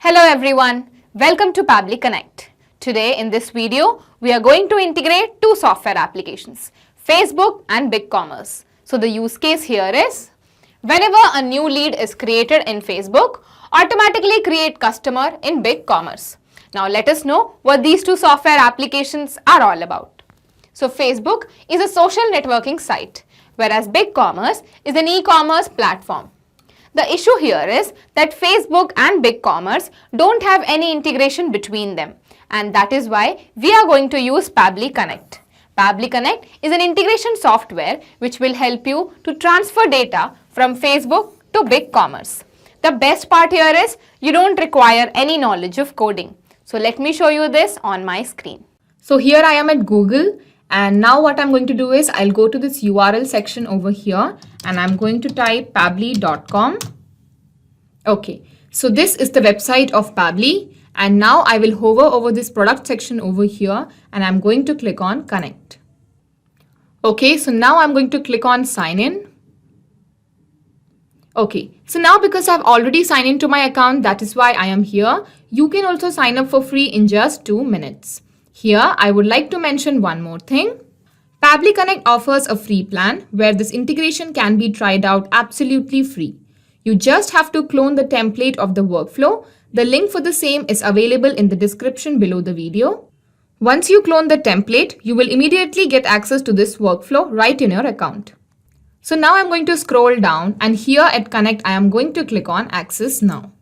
Hello everyone, welcome to Pabbly Connect. Today in this video, we are going to integrate two software applications, Facebook and BigCommerce. So the use case here is, whenever a new lead is created in Facebook, automatically create customer in BigCommerce. Now let us know what these two software applications are all about. So Facebook is a social networking site, whereas BigCommerce is an e-commerce platform. The issue here is that Facebook and BigCommerce don't have any integration between them, and that is why we are going to use Pabbly Connect. Pabbly Connect is an integration software which will help you to transfer data from Facebook to BigCommerce. The best part here is you don't require any knowledge of coding. So let me show you this on my screen. So here I am at Google, and now what I'm going to do is I'll go to this URL section over here and I'm going to type pabbly.com. Okay, so this is the website of Pabbly, and now I will hover over this product section over here and I'm going to click on connect. Okay, so now I'm going to click on sign in. Okay, so now because I've already signed into my account, that is why I am here. You can also sign up for free in just 2 minutes. Here, I would like to mention one more thing. Pabbly Connect offers a free plan where this integration can be tried out absolutely free. You just have to clone the template of the workflow. The link for the same is available in the description below the video. Once you clone the template, you will immediately get access to this workflow right in your account. So now I'm going to scroll down, and here at Connect, I am going to click on Access Now.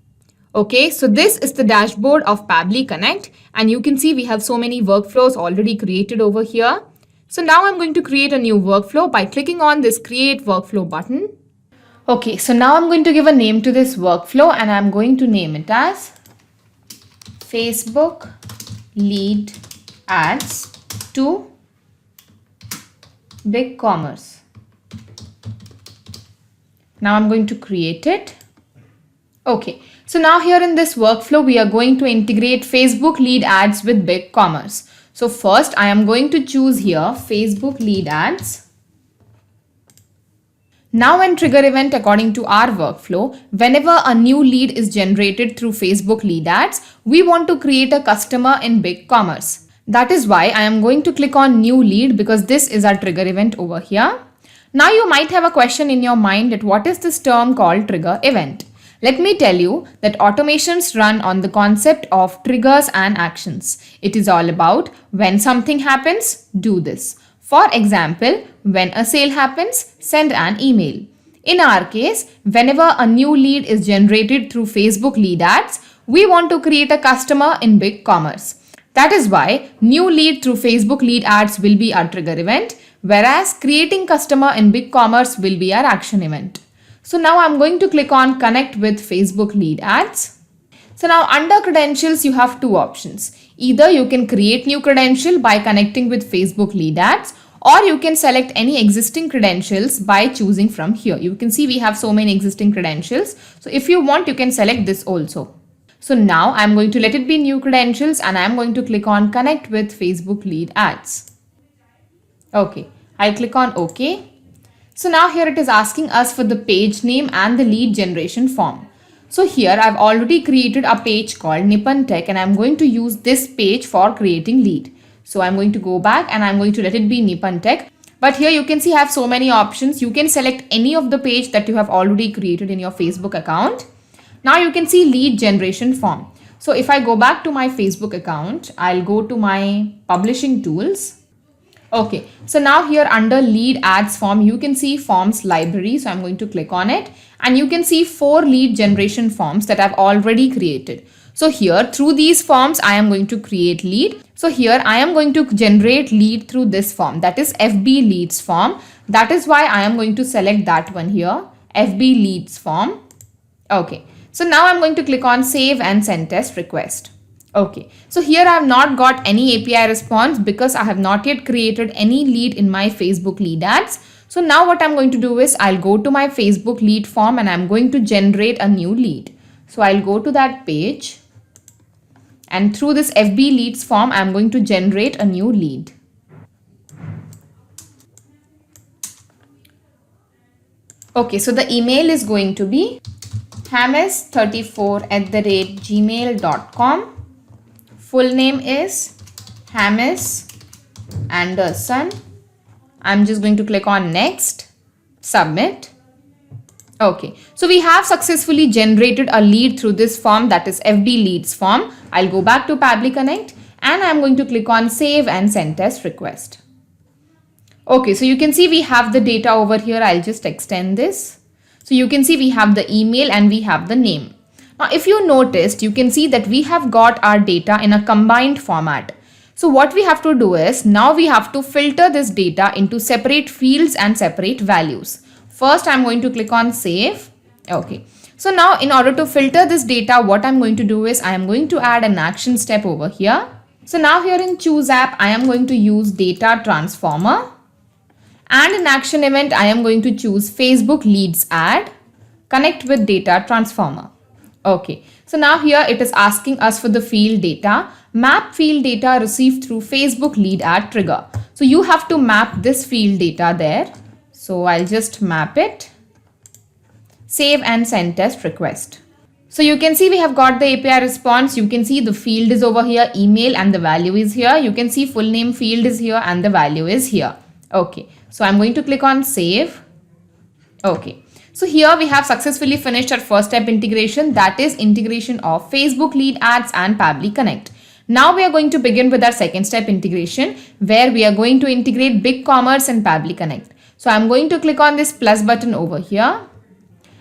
Okay, so this is the dashboard of Pabbly Connect, and you can see we have so many workflows already created over here. So now I'm going to create a new workflow by clicking on this Create Workflow button. Okay, so now I'm going to give a name to this workflow and I'm going to name it as Facebook Lead Ads to BigCommerce. Now I'm going to create it. Okay, so now here in this workflow, we are going to integrate Facebook lead ads with BigCommerce. So first I am going to choose here Facebook lead ads. Now an trigger event according to our workflow, whenever a new lead is generated through Facebook lead ads, we want to create a customer in BigCommerce. That is why I am going to click on new lead because this is our trigger event over here. Now you might have a question in your mind that what is this term called trigger event? Let me tell you that automations run on the concept of triggers and actions. It is all about when something happens, do this. For example, when a sale happens, send an email. In our case, whenever a new lead is generated through Facebook lead ads, we want to create a customer in BigCommerce. That is why new lead through Facebook lead ads will be our trigger event, whereas creating customer in BigCommerce will be our action event. So now I'm going to click on connect with Facebook lead ads. So now under credentials, you have two options. Either you can create new credential by connecting with Facebook lead ads, or you can select any existing credentials by choosing from here. You can see we have so many existing credentials. So if you want, you can select this also. So now I'm going to let it be new credentials and I'm going to click on connect with Facebook lead ads. Okay, I'll click on OK. So now here it is asking us for the page name and the lead generation form. So here I've already created a page called Nippon Tech and I'm going to use this page for creating lead. So I'm going to go back and I'm going to let it be Nippon Tech. But here you can see I have so many options. You can select any of the page that you have already created in your Facebook account. Now you can see lead generation form. So if I go back to my Facebook account, I'll go to my publishing tools. Okay, so now here under lead ads form, you can see forms library. So I'm going to click on it and you can see 4 lead generation forms that I've already created. So here through these forms, I am going to create lead. So here I am going to generate lead through this form, that is FB leads form. That is why I am going to select that one here, FB leads form. Okay, so now I'm going to click on save and send test request. Okay, so here I have not got any API response because I have not yet created any lead in my Facebook lead ads. So now what I'm going to do is I'll go to my Facebook lead form and I'm going to generate a new lead. So I'll go to that page and through this FB leads form, I'm going to generate a new lead. Okay, so the email is going to be hamis34@gmail.com. Full name is Hamis Anderson. I'm just going to click on next, submit. Okay, so we have successfully generated a lead through this form, that is FB leads form. I'll go back to Pabbly Connect and I'm going to click on save and send test request. Okay, so you can see we have the data over here. I'll just extend this. So you can see we have the email and we have the name. Now, if you noticed, you can see that we have got our data in a combined format. So what we have to do is, now we have to filter this data into separate fields and separate values. First, I'm going to click on save. Okay. So now in order to filter this data, what I'm going to do is I am going to add an action step over here. So now here in choose app, I am going to use data transformer. And in action event, I am going to choose Facebook leads ad, connect with data transformer. Okay. So now here it is asking us for the field data, map field data received through Facebook lead ad trigger. So you have to map this field data there. So I'll just map it, save and send test request. So you can see we have got the API response. You can see the field is over here, email, and the value is here. You can see full name field is here and the value is here. Okay. So I'm going to click on save. Okay. So here we have successfully finished our first step integration, that is integration of Facebook lead ads and Pabbly Connect. Now we are going to begin with our second step integration, where we are going to integrate BigCommerce and Pabbly Connect. So I'm going to click on this plus button over here,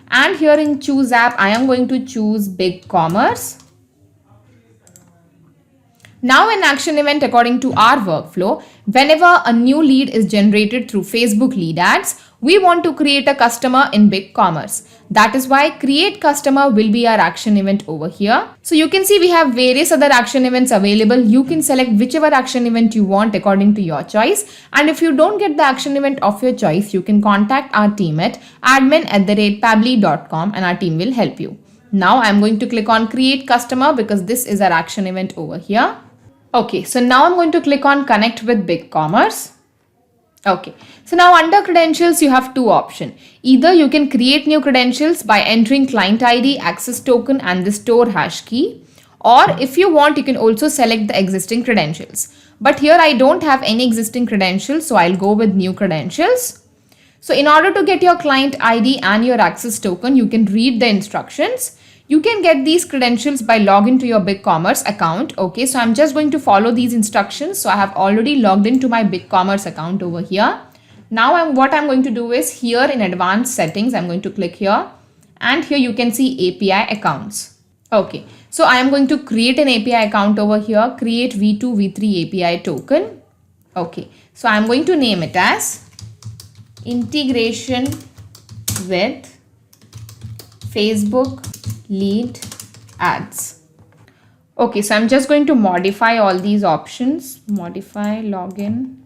and here in choose app, I am going to choose BigCommerce. Now in action event, according to our workflow, whenever a new lead is generated through Facebook lead ads, we want to create a customer in BigCommerce. That is why create customer will be our action event over here. So you can see we have various other action events available. You can select whichever action event you want according to your choice. And if you don't get the action event of your choice, you can contact our team at admin@pabbly.com and our team will help you. Now I'm going to click on create customer because this is our action event over here. Okay, so now I'm going to click on connect with BigCommerce. Okay, so now under credentials, you have two options. Either you can create new credentials by entering client ID, access token, and the store hash key. Or if you want, you can also select the existing credentials. But here I don't have any existing credentials, so I'll go with new credentials. So in order to get your client ID and your access token, you can read the instructions. You can get these credentials by logging to your BigCommerce account. Okay, so I'm just going to follow these instructions. So I have already logged into my BigCommerce account over here. Now what I'm going to do is here in advanced settings, I'm going to click here, and here you can see API accounts. Okay, so I am going to create an API account over here, create V2, V3 API token. Okay, so I'm going to name it as integration with Facebook lead ads. Okay, so I'm just going to modify all these options. Modify, login.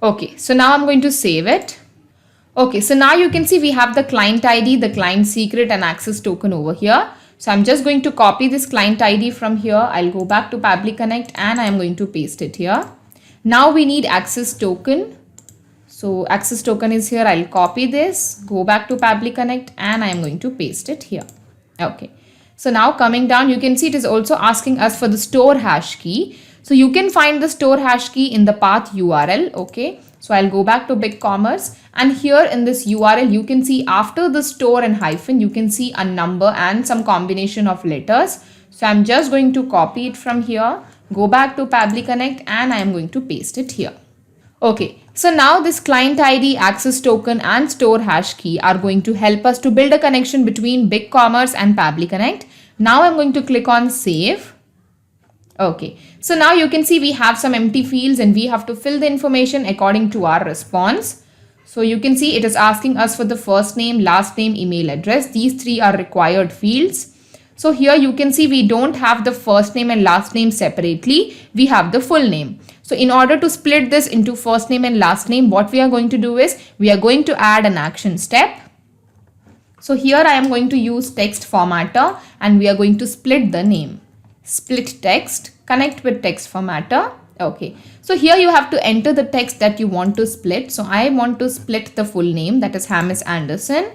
Okay, so now I'm going to save it. Okay, so now you can see we have the client ID, the client secret, and access token over here. So I'm just going to copy this client ID from here. I'll go back to Pabbly Connect and I'm going to paste it here. Now we need access token. So access token is here. I'll copy this, go back to Pabbly Connect and I'm going to paste it here. Okay. So now coming down, you can see it is also asking us for the store hash key. So you can find the store hash key in the path URL. Okay. So I'll go back to BigCommerce, and here in this URL, you can see after the store and hyphen, you can see a number and some combination of letters. So I'm just going to copy it from here, go back to Pabbly Connect, and I'm going to paste it here. Okay, so now this client ID, access token, and store hash key are going to help us to build a connection between BigCommerce and Pabbly Connect. Now I'm going to click on save. Okay, so now you can see we have some empty fields and we have to fill the information according to our response. So you can see it is asking us for the first name, last name, email address. These three are required fields. So here you can see we don't have the first name and last name separately. We have the full name. So in order to split this into first name and last name, what we are going to do is we are going to add an action step. So here I am going to use text formatter and we are going to split the name. split text, connect with text formatter. Okay, so here you have to enter the text that you want to split. So I want to split the full name, that is Hamis Anderson.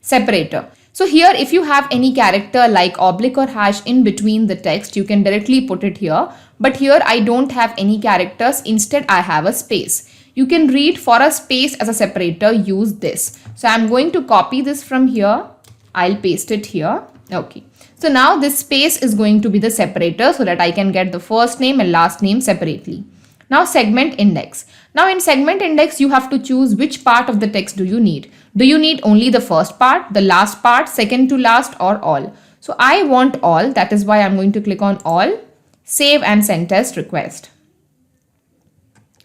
Separator. So here if you have any character like oblique or hash in between the text, you can directly put it here. But here I don't have any characters, instead I have a space. You can read for a space as a separator, use this. So I'm going to copy this from here. I'll paste it here. Okay. So now this space is going to be the separator so that I can get the first name and last name separately. Now segment index. Now in segment index, you have to choose which part of the text do you need. Do you need only the first part, the last part, second to last, or all? So I want all. That is why I'm going to click on all, save and send test request.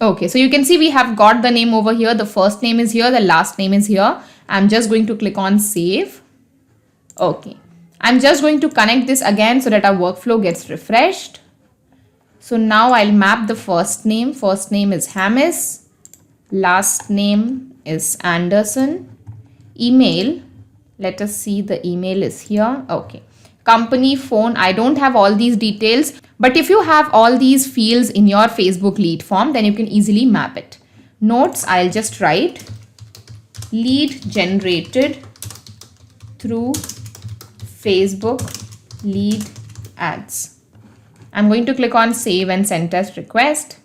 Okay, so you can see we have got the name over here. The first name is here, the last name is here. I'm just going to click on save. Okay, I'm just going to connect this again so that our workflow gets refreshed. So now I'll map the first name. First name is Hamis. Last name is Anderson. Email. Let us see, the email is here. Okay. Company, phone. I don't have all these details. But if you have all these fields in your Facebook lead form, then you can easily map it. Notes, I'll just write lead generated through Facebook lead ads. I'm going to click on save and send test request.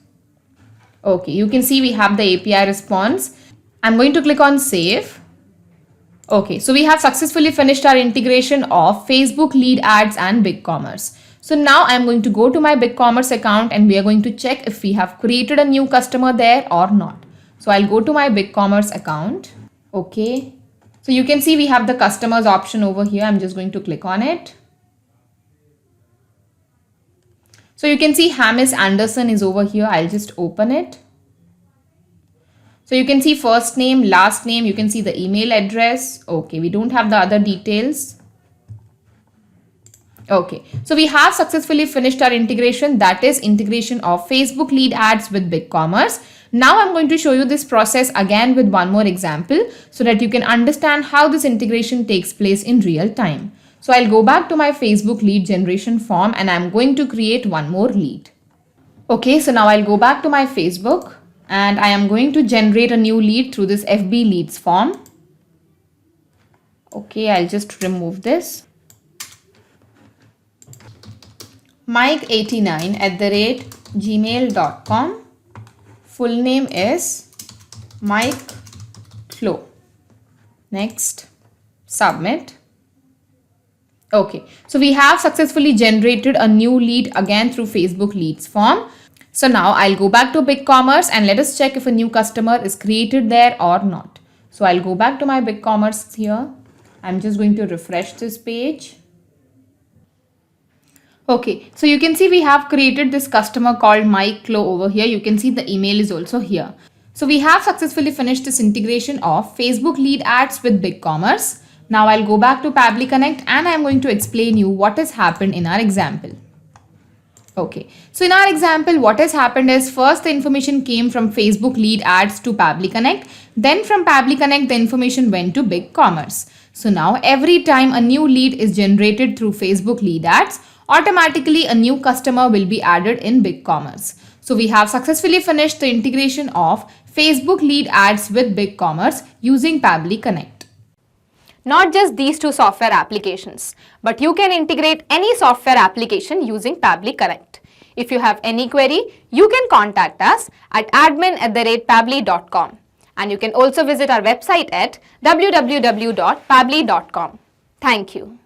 Okay, you can see we have the API response. I'm going to click on save. Okay, so we have successfully finished our integration of Facebook lead ads and BigCommerce. So now I'm going to go to my BigCommerce account and we are going to check if we have created a new customer there or not. So I'll go to my BigCommerce account. Okay, so you can see we have the customers option over here. I'm just going to click on it. So you can see Hamis Anderson is over here. I'll just open it. So you can see first name, last name, you can see the email address. Okay, we don't have the other details. Okay, so we have successfully finished our integration, that is integration of Facebook lead ads with BigCommerce. Now I'm going to show you this process again with one more example so that you can understand how this integration takes place in real time. So I'll go back to my Facebook lead generation form and I'm going to create one more lead. Okay, so now I'll go back to my Facebook and I am going to generate a new lead through this FB leads form. Okay, I'll just remove this. Mike89@gmail.com. Full name is Mike Flo. Next, submit. Okay, so we have successfully generated a new lead again through Facebook leads form. So now I'll go back to BigCommerce and let us check if a new customer is created there or not. So I'll go back to my BigCommerce here. I'm just going to refresh this page. Okay, so you can see we have created this customer called Mike Klo over here. You can see the email is also here. So we have successfully finished this integration of Facebook lead ads with BigCommerce. Now I'll go back to Pabbly Connect and I'm going to explain you what has happened in our example. Okay, so in our example, what has happened is first the information came from Facebook lead ads to Pabbly Connect. Then from Pabbly Connect, the information went to BigCommerce. So now every time a new lead is generated through Facebook lead ads, automatically a new customer will be added in BigCommerce. So we have successfully finished the integration of Facebook lead ads with BigCommerce using Pabbly Connect. Not just these two software applications, but you can integrate any software application using Pabbly Connect. If you have any query, you can contact us at admin@pabbly.com. And you can also visit our website at www.pabbly.com. Thank you.